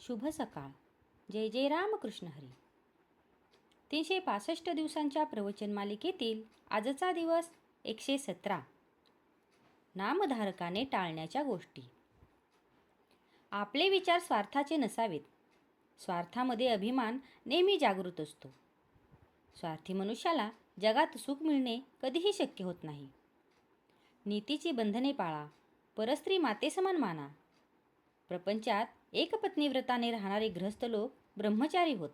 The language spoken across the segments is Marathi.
शुभ सकाळ. जय जय रामकृष्ण हरी. 365 दिवसांच्या प्रवचन मालिकेतील आजचा दिवस 117. नामधारकाने टाळण्याच्या गोष्टी. आपले विचार स्वार्थाचे नसावेत. स्वार्थामध्ये अभिमान नेहमी जागृत असतो. स्वार्थी मनुष्याला जगात सुख मिळणे कधीही शक्य होत नाही. नीतीची बंधने पाळा. परस्त्री मातेसमान माना. प्रपंचात एकपत्नीव्रताने राहणारे गृहस्थ लोक ब्रह्मचारी होत.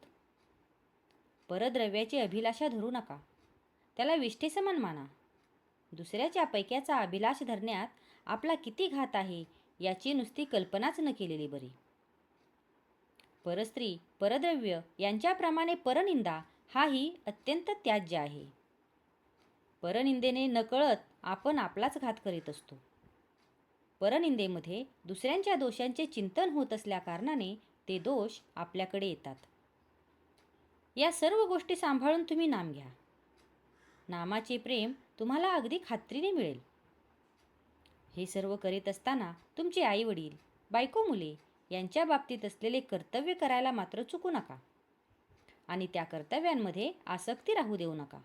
परद्रव्याची अभिलाषा धरू नका. त्याला विष्ठेसमान माना. दुसऱ्याच्या पैक्याचा अभिलाष धरण्यात आपला किती घात आहे याची नुसती कल्पनाच न केलेली बरी. परस्त्री परद्रव्य यांच्याप्रमाणे परनिंदा हाही अत्यंत त्याज्य आहे. परनिंदेने नकळत आपण आपलाच घात करीत असतो. परनिंदेमध्ये दुसऱ्यांच्या दोषांचे चिंतन होत असल्याकारणाने ते दोष आपल्याकडे येतात. या सर्व गोष्टी सांभाळून तुम्ही नाम घ्या. नामाचे प्रेम तुम्हाला अगदी खात्रीने मिळेल. हे सर्व करीत असताना तुमचे आईवडील, बायको मुले यांच्या बाबतीत असलेले कर्तव्य करायला मात्र चुकू नका आणि त्या कर्तव्यांमध्ये आसक्ती राहू देऊ नका.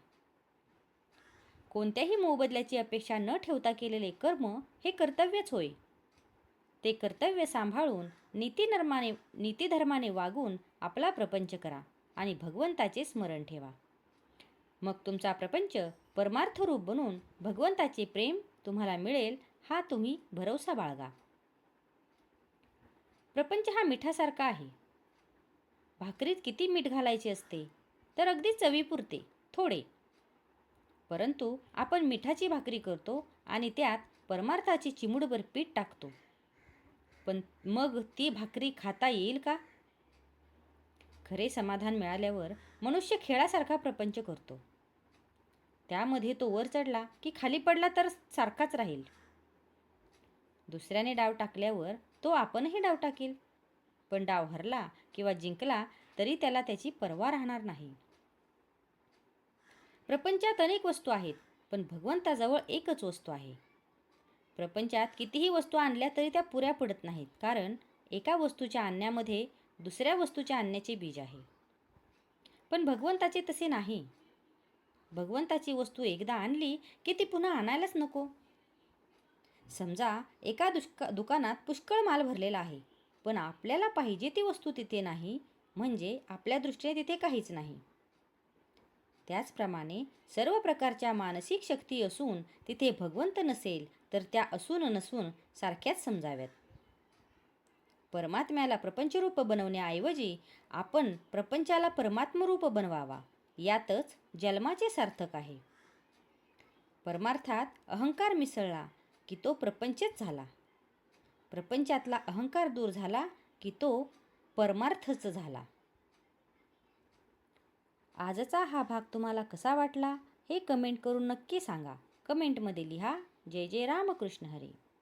कोणत्याही मोबदल्याची अपेक्षा न ठेवता केलेले कर्म हे कर्तव्यच होय. ते कर्तव्य सांभाळून नीतिधर्माने वागून आपला प्रपंच करा आणि भगवंताचे स्मरण ठेवा. मग तुमचा प्रपंच परमार्थ रूप बनून भगवंताचे प्रेम तुम्हाला मिळेल हा तुम्ही भरवसा बाळगा. प्रपंच हा मिठासारखा आहे. भाकरीत किती मीठ घालायचे असते तर अगदी चवीपुरते थोडे. परंतु आपण मिठाची भाकरी करतो आणि त्यात परमार्थाची चिमूटभर पीठ टाकतो. पण मग ती भाकरी खाता येईल का? खरे समाधान मिळाल्यावर मनुष्य खेळासारखा प्रपंच करतो. त्यामध्ये तो वर चढला की खाली पडला तर सारखाच राहील. दुसऱ्याने डाव टाकल्यावर तो आपणही डाव टाकेल. पण डाव हरला किंवा जिंकला तरी त्याला त्याची पर्वा राहणार नाही. प्रपंचात अनेक वस्तू आहेत पण भगवंताजवळ एकच वस्तू आहे. प्रपंचात कितीही वस्तू आणल्या तरी त्या पुऱ्या पडत नाहीत, कारण एका वस्तूच्या आणण्यामध्ये दुसऱ्या वस्तूच्या आणण्याचे बीज आहे. पण भगवंताचे तसे नाही. भगवंताची वस्तू एकदा आणली की ती पुन्हा आणायलाच नको. समजा एका दुकानात पुष्कळ माल भरलेला आहे, पण आपल्याला पाहिजे ती वस्तू तिथे नाही, म्हणजे आपल्या दृष्टीने तिथे काहीच नाही. त्याचप्रमाणे सर्व प्रकारच्या मानसिक शक्ती असून तिथे भगवंत नसेल तर त्या असून नसून सारख्याच समजाव्यात. परमात्म्याला प्रपंचरूप बनवण्याऐवजी आपण प्रपंचाला परमात्मरूप बनवावा, यातच जन्माचे सार्थक आहे. परमार्थात अहंकार मिसळला की तो प्रपंचच झाला. प्रपंचातला अहंकार दूर झाला की तो परमार्थच झाला. आजचा हा भाग तुम्हाला कसा वाटला हे कमेंट करून नक्की सांगा. कमेंटमध्ये लिहा. जय जय रामकृष्ण हरी.